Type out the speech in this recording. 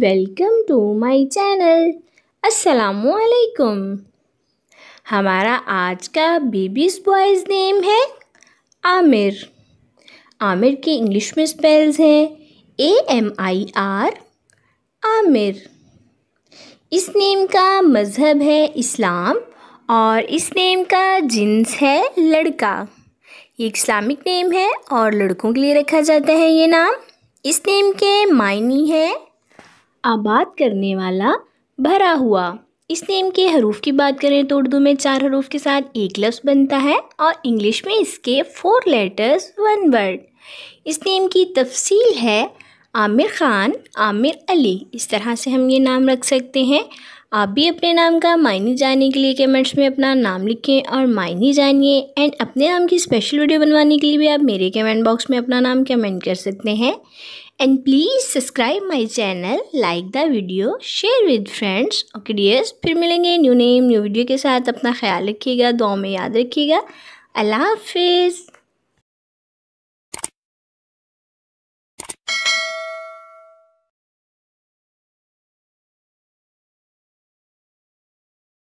Welcome to my channel. अस्सलामुअलैकुम। हमारा आज का बेबीज़ बॉयज़ नेम है आमिर। आमिर के इंग्लिश में स्पेल्स हैं AMIR, आमिर। इस नेम का मज़हब है इस्लाम और इस नेम का जिन्स है लड़का। ये इस्लामिक नेम है और लड़कों के लिए रखा जाता है ये नाम। इस नेम के मायने है आबाद करने वाला, भरा हुआ। इस नेम के हरूफ की बात करें तो उर्दू में 4 हरूफ के साथ एक लफ्ज़ बनता है और इंग्लिश में इसके 4 लेटर्स 1 वर्ड। इस नेम की तफसील है आमिर ख़ान, आमिर अली। इस तरह से हम ये नाम रख सकते हैं। आप भी अपने नाम का मायने जानने के लिए कमेंट्स में अपना नाम लिखें और मायने जानिए। एंड अपने नाम की स्पेशल वीडियो बनवाने के लिए भी आप मेरे कमेंट बॉक्स में अपना नाम कमेंट कर सकते हैं। And please subscribe my channel, like the video, share with friends. Okay dears, फिर मिलेंगे न्यू नेम न्यू वीडियो के साथ। अपना ख्याल रखिएगा, दुआ में याद रखिएगा। अल्लाह हाफिज़।